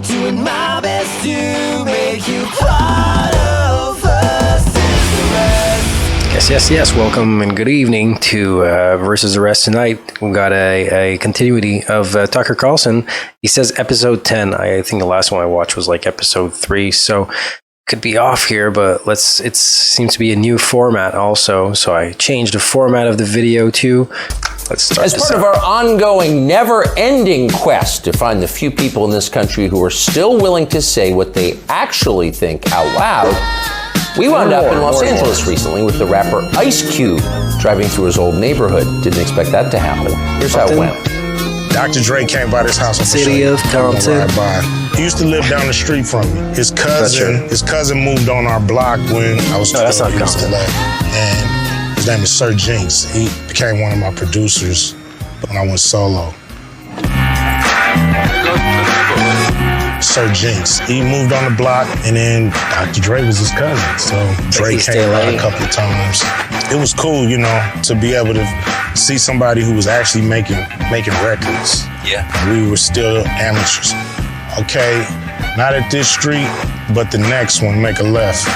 doing my best to make you part of us. Yes. Welcome and good evening to Versus Arrest tonight. We've got a continuity of Tucker Carlson. He says episode 10. I think the last one I watched was like episode 3. So could be off here, but it seems to be a new format also. So I changed the format of the video too. Let's start As part of our ongoing, never-ending quest to find the few people in this country who are still willing to say what they actually think out loud, we wound up in Los Angeles recently with the rapper Ice Cube driving through his old neighborhood. Didn't expect that to happen. Here's how it went. Dr. Dre came by this house on City of Carlson. He used to live down the street from me. His cousin moved on our block when I was 12 years old. And his name is Sir Jinx. He became one of my producers when I went solo. Sir Jinx. He moved on the block, and then Dr. Dre was his cousin. So Dre came by a couple of times. It was cool, to be able to see somebody who was actually making records. Yeah. And we were still amateurs. Okay, not at this street, but the next one, make a left. You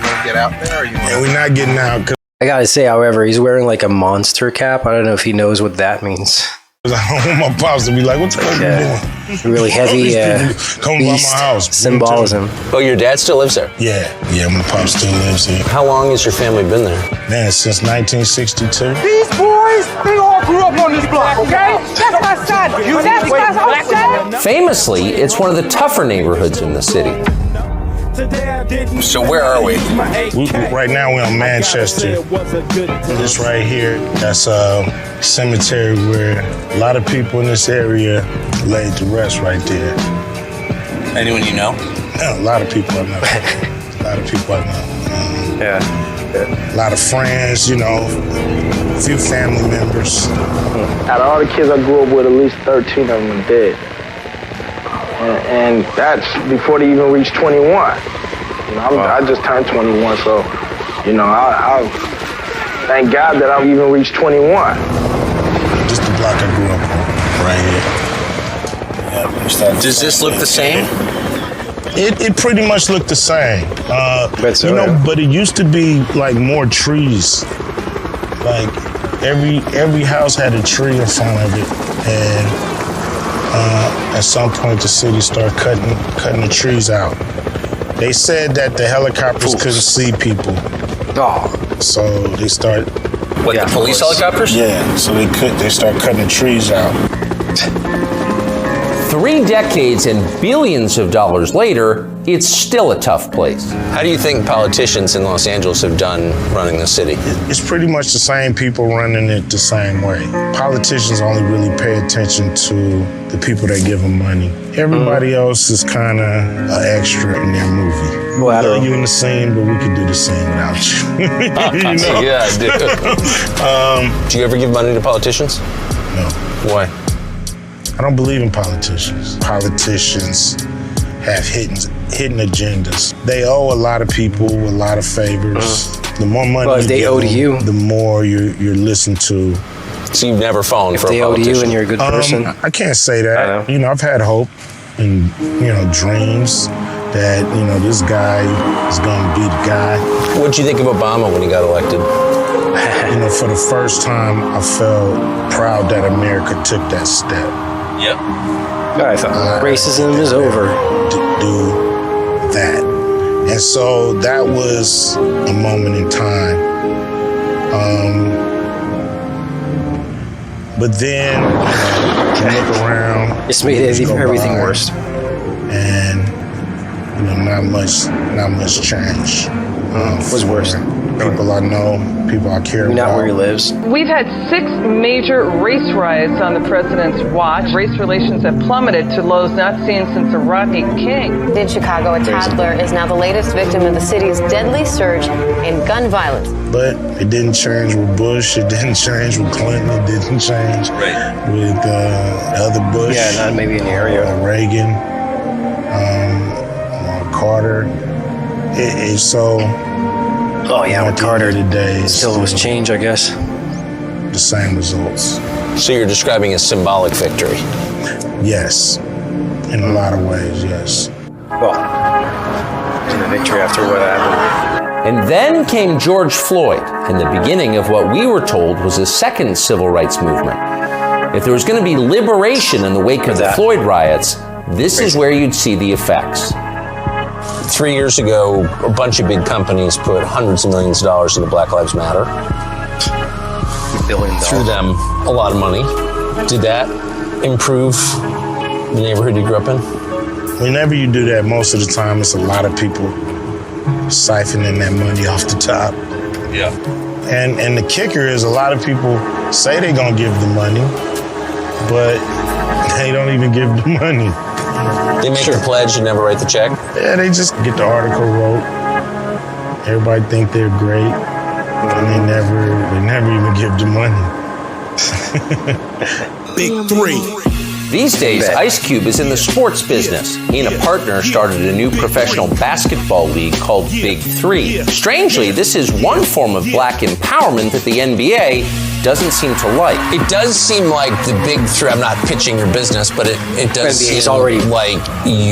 want to get out there, or you want? And we're not getting out. I gotta say, however, he's wearing like a monster cap. I don't know if he knows what that means. I don't want my pops to be like, what the fuck are you doing? Really heavy come by my house. Symbolism. Oh, your dad still lives there? Yeah, my pop still lives here. How long has your family been there? Man, since 1962. These boys, they all grew up on this block, okay? That's my son. You that's outside. Famously, it's one of the tougher neighborhoods in the city. So where are we? Right now we're on Manchester. This right here, that's a cemetery where a lot of people in this area laid to rest right there. Anyone you know? Yeah, a lot of people I know. A lot of people I know. Yeah. A lot of friends, a few family members. Out of all the kids I grew up with, at least 13 of them are dead. And that's before they even reached 21. I just turned 21, so, I thank God that I've even reached 21. Just the block I grew up on, right here. Does this look the same? It pretty much looked the same. But it used to be like more trees. Like every house had a tree in front of it, and at some point, the city started cutting the trees out. They said that the helicopters couldn't see people. Oh. So they started... What, the police helicopters? Yeah, so they started cutting the trees out. 3 decades and billions of dollars later, it's still a tough place. How do you think politicians in Los Angeles have done running the city? It's pretty much the same people running it the same way. Politicians only really pay attention to the people that give them money. Everybody else is kind of an extra in their movie. Well, you in the scene, but we could do the scene without you. Yeah, I do. Do you ever give money to politicians? No. Why? I don't believe in politicians. Politicians have hidden agendas. They owe a lot of people a lot of favors. The more money if they owe to you, the more you're listened to. So you've never fallen for a politician? If they owe to you and you're a good person? I can't say that. I've had hope and, dreams that, this guy is going to be the guy. What did you think of Obama when he got elected? For the first time, I felt proud that America took that step. Yep. I thought racism is over. To do that. And so that was a moment in time. But then, you look around. It's made everything worse. And, not much change. What's worse? People I know, people I care about. Not where he lives. We've had 6 major race riots on the president's watch. Race relations have plummeted to lows not seen since the Rodney King. In Chicago, a toddler is now the latest victim of the city's deadly surge in gun violence. But it didn't change with Bush. It didn't change with Clinton. It didn't change with the other Bush. Yeah, not maybe in the area. Reagan, Carter. Oh yeah, with Carter today, still was change, I guess. The same results. So you're describing a symbolic victory? Yes. in a lot of ways, yes. Well, in the victory after what happened. And then came George Floyd, and the beginning of what we were told was a second civil rights movement. If there was going to be liberation in the wake of the Floyd riots, this is where you'd see the effects. 3 years ago, a bunch of big companies put hundreds of millions of dollars into Black Lives Matter. $1 billion. Threw them a lot of money. Did that improve the neighborhood you grew up in? Whenever you do that, most of the time it's a lot of people siphoning that money off the top. Yeah. And the kicker is a lot of people say they're gonna give the money, but they don't even give the money. They make the pledge and never write the check? Yeah, they just get the article wrote. Everybody think they're great, and they never even give the money. Big three. These days, Ice Cube is in the sports business. He and a partner started a new professional basketball league called Big Three. Strangely, this is one form of black empowerment that the NBA doesn't seem to like. It does seem like the Big Three, I'm not pitching your business, but it does seem already like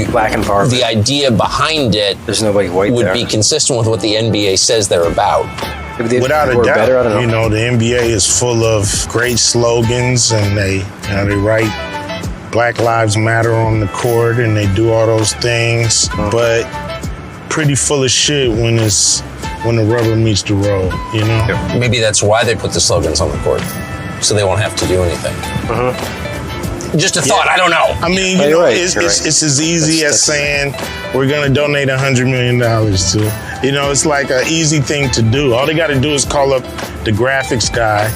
black empowerment. The idea behind it There's nobody white would there. be consistent with what the NBA says they're about. Without a doubt, you know, the NBA is full of great slogans, and they write Black Lives Matter on the court, and they do all those things, but pretty full of shit when the rubber meets the road, you know? Yeah. Maybe that's why they put the slogans on the court, so they won't have to do anything. Just a thought, I don't know. I mean, you know, it's as easy as saying we're gonna donate $100 million to. You know, it's like an easy thing to do. All they gotta do is call up the graphics guy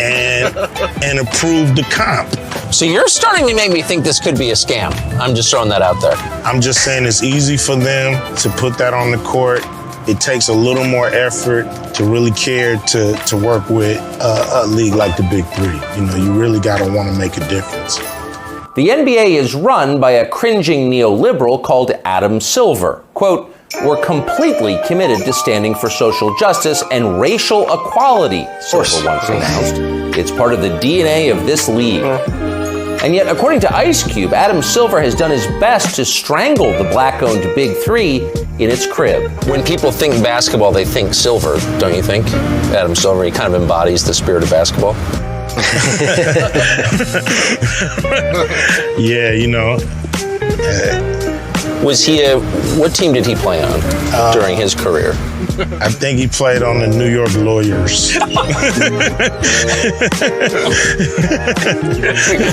and approve the comp. So you're starting to make me think this could be a scam. I'm just throwing that out there. I'm just saying it's easy for them to put that on the court. It takes a little more effort to really care to work with a league like the Big Three. You know, you really gotta wanna make a difference. The NBA is run by a cringing neoliberal called Adam Silver. Quote, "We're completely committed to standing for social justice and racial equality," Silver once announced. "It's part of the DNA of this league." And yet, according to Ice Cube, Adam Silver has done his best to strangle the black-owned Big Three in its crib. When people think basketball, they think Silver, don't you think? Adam Silver, he kind of embodies the spirit of basketball. Yeah, you know. What team did he play on during his career? I think he played on the New York Lawyers.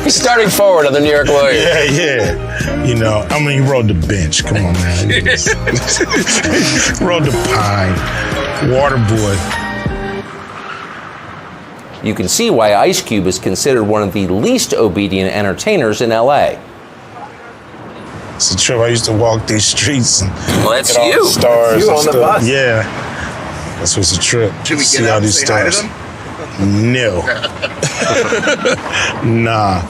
He's starting forward on the New York Lawyers. Yeah. You know, I mean, he rode the bench. Come on, man. Rode the pine. Water boy. You can see why Ice Cube is considered one of the least obedient entertainers in LA. It's a trip. I used to walk these streets and that's look at all the stars. You on the bus? Yeah. That's what's a trip. Should we See get all out and these say hi to stars. them? No. Nah.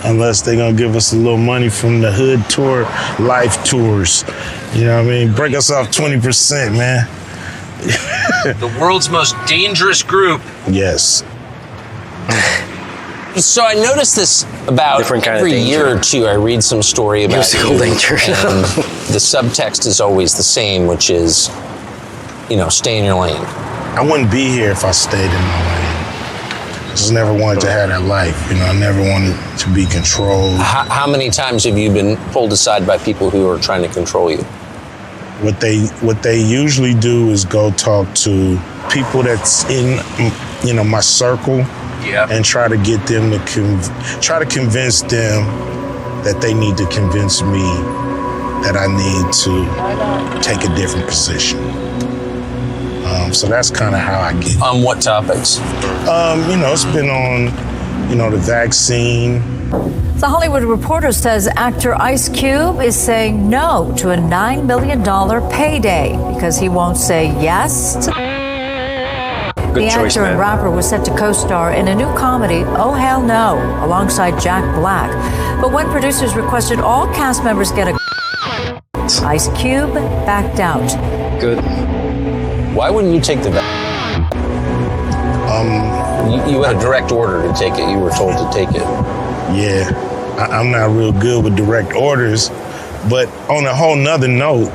Unless they're going to give us a little money from the Hood Tour Life Tours. You know what I mean? Break us off 20%, man. The world's most dangerous group. Yes. So I noticed this about every year or two. I read some story about Musical danger. And the subtext is always the same, which is, you know, stay in your lane. I wouldn't be here if I stayed in my lane. I just never wanted to have that life. You know, I never wanted to be controlled. How many times have you been pulled aside by people who are trying to control you? What they usually do is go talk to people that's in, you know, my circle. Yeah. And try to get them to try to convince them that they need to convince me that I need to take a different position. So that's kind of how I get. On what topics? You know, it's been on, you know, the vaccine. The Hollywood Reporter says actor Ice Cube is saying no to a $9 million payday because he won't say yes to the actor and rapper was set to co-star in a new comedy, Oh Hell No, alongside Jack Black. But when producers requested all cast members get a Ice Cube backed out. Good. Why wouldn't you take the You had a direct order to take it. You were told to take it. Yeah. I'm not real good with direct orders. But on a whole nother note,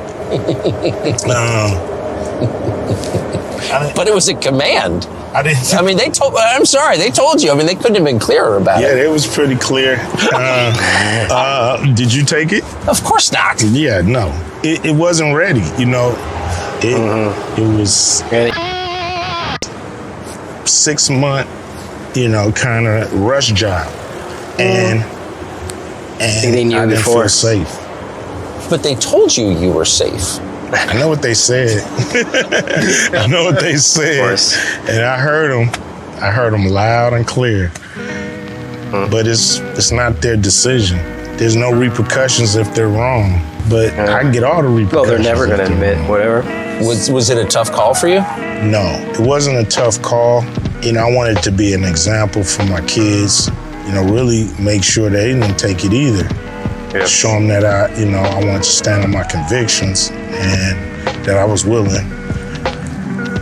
but it was a command. I mean, they told. I'm sorry, they told you. I mean, they couldn't have been clearer about it. Yeah, it was pretty clear. Did you take it? Of course not. Yeah, no, it wasn't ready. You know, it was 6 month, kind of rush job, and they knew I didn't before. feel safe. But they told you were safe. I know what they said. I know what they said, and I heard them. I heard them loud and clear. But it's not their decision. There's no repercussions if they're wrong. But I can get all the repercussions. Well, they're never going to admit whatever. Was it a tough call for you? No, it wasn't a tough call. I wanted to be an example for my kids. Really make sure they didn't take it either. Yep. Show them that I want to stand on my convictions and that I was willing,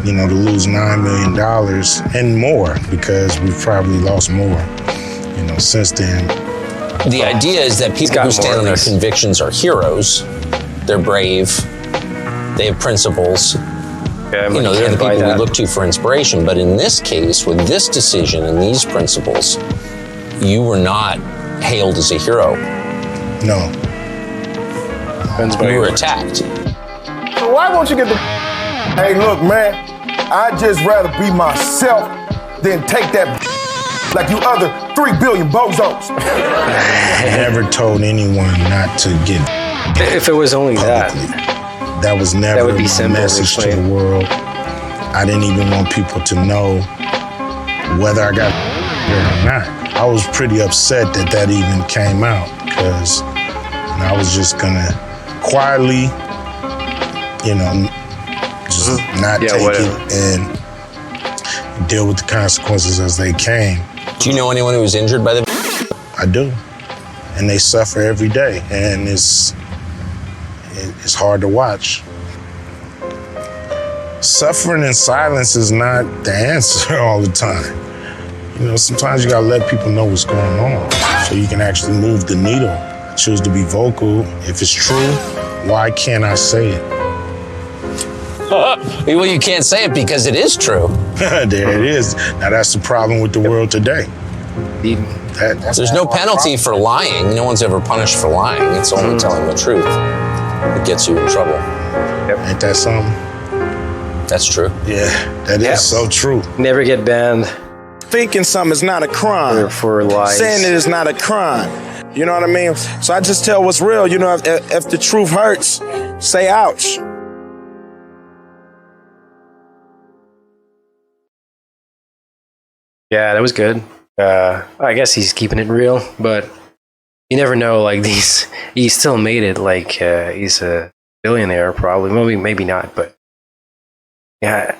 to lose $9 million and more, because we've probably lost more, since then. The idea is that people who stand on their convictions are heroes. They're brave. They have principles. Yeah, they're the people we look to for inspiration. But in this case, with this decision and these principles, you were not hailed as a hero. No. You were attacked. So why won't you get the... Hey, look, man, I'd just rather be myself than take that like you other 3 billion bozos. I never told anyone not to get if it was only publicly. That was never my message to the world. I didn't even want people to know whether I got or not. I was pretty upset that even came out, because I was just gonna quietly, just not take it and deal with the consequences as they came. Do you know anyone who was injured by the... I do, and they suffer every day, and it's hard to watch. Suffering in silence is not the answer all the time. Sometimes you gotta let people know what's going on so you can actually move the needle. I choose to be vocal. If it's true, why can't I say it? Well, you can't say it because it is true. There it is. Now that's the problem with the world today. There's no penalty for lying. No one's ever punished for lying. It's only telling the truth that gets you in trouble. Yep. Ain't that something? That's true. Yeah, that is so true. Never get banned. Thinking something is not a crime. For lies. Saying it is not a crime. You know what I mean? So I just tell what's real. If the truth hurts, say ouch. Yeah, that was good. I guess he's keeping it real, but you never know. Like he still made it. Like he's a billionaire, probably. Maybe not, but yeah.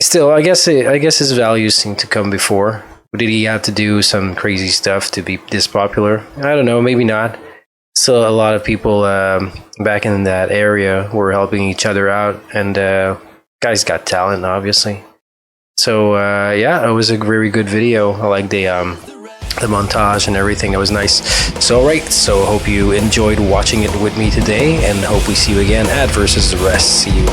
Still, I guess his values seem to come before. Did he have to do some crazy stuff to be this popular? I don't know. Maybe not. Still, a lot of people back in that area were helping each other out, and guy's got talent, obviously. So yeah, it was a very good video. I like the montage and everything. It was nice. So all right, so hope you enjoyed watching it with me today, and hope we see you again at Versus the Rest. See you.